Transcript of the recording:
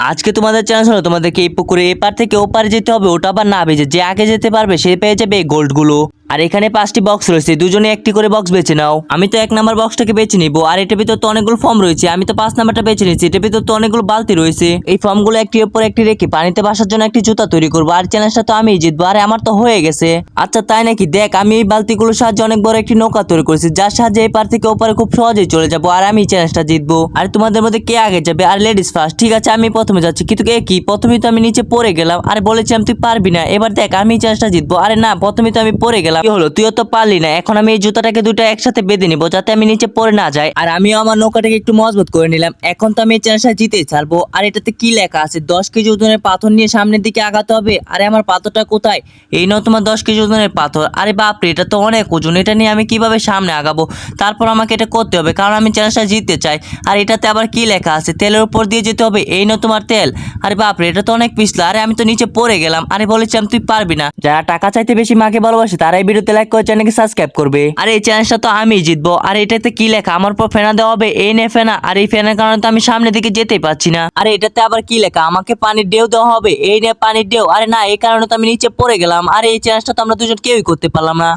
আজকে তোমাদের চ্যালেঞ্জ হলো তোমাদেরকে এই পুকুরে এপার থেকে ওপারে যেতে হবে, ওটা আবার না ভেজে যে আগে যেতে পারবে সে পেয়ে যাবে এই গোল্ড গুলো। আর এখানে 5টি বক্স রয়েছে, দুজনে একটি করে বক্স বেছে নাও। আমি তো 1 নাম্বার বক্সটাকে বেছে নিব। আর এটার ভিতর তো অনেকগুলো ফর্ম রয়েছে, আমি তো 5 নাম্বারটা বেছে নিচ্ছি। এটার ভিতর তো অনেকগুলো বালতি রয়েছে, এই ফর্মগুলো একটির উপর একটি রেখে পানিতে ভাসার জন্য একটি জুতা তৈরি করবো। আর চ্যালেঞ্জটা তো আমিই জিতবো। আরে আমার তো হয়ে গেছে। আচ্ছা তাই নাকি? দেখ আমি এই বালতিগুলোর সাহায্যে অনেক বড় একটি নৌকা তৈরি করেছি, যার সাহায্যে এপার থেকে ওপারে খুব সহজেই চলে যাবো। আর আমি চ্যালেঞ্জটা জিতবো। আর তোমাদের মধ্যে কে আগে যাবে? আর লেডিস ফার্স্ট। ঠিক আছে আমি প্রথমে যাচ্ছি, কিন্তু কি প্রথমেই তো আমি নিচে পড়ে গেলাম। আরে বলেছিলাম তুই পারবি না, এবার দেখ আমি চ্যালেঞ্জটা জিতবো। আরে না, প্রথমেই তো আমি পড়ে গেলাম। কি হলো, তুইও তো পারলি না। এখন আমি এই জুতাটাকে দুটো একসাথে বেঁধে নিবো যাতে আমি নিচে পড়ে না যাই। আর আমিও আমার নৌকাটাকে একটু মজবুত করে নিলাম। এখন তো আমি এই চ্যালেঞ্জটা জিতেই ছাড়বো। আর এটাতে কি লেখা আছে? 10 কেজি ওজনের পাথর নিয়ে সামনের দিকে আগাতে হবে। আরে আমার পাথরটা কোথায়? এই নাও তোমার 10 কেজি ওজনের পাথর। আরে বাপরে, এটা তো অনেক ওজন। এটা নিয়ে আমি কিভাবে সামনে আগাবো? তারপর আমাকে এটা করতে হবে, কারণ আমি চ্যালেঞ্জটা জিততে চাই। আর এটাতে আবার কি লেখা আছে? তেলের উপর দিয়ে যেতে হবে। এই নাও তোমার তেল। আরে বাপরে, এটা তো অনেক পিছলা। আরে আমি তো নিচে পড়ে গেলাম। আরে বলেছিলাম তুই পারবি না। যারা টাকা চাইতে বেশি মাকে ভালোবাসে তারা এই ভিডিওতে লাইক করে চ্যানেলকে সাবস্ক্রাইব করবে। আর এই চ্যালেঞ্জটা তো আমি জিতবো। আর এটাতে কি লেখা? আমার উপর ফেনা দেওয়া হবে। এই নে ফেনা। আর এই ফেনার কারণে তো আমি সামনের দিকে যেতেই পারছি না। আরে এটাতে আবার কি লেখা? আমাকে পানির ঢেউ দেওয়া হবে। এই নে পানির ঢেউ। আরে না, এই কারণে তো আমি নিচে পড়ে গেলাম। আর এই চ্যালেঞ্জটা তো আমরা দুজন কেউই করতে পারলাম না।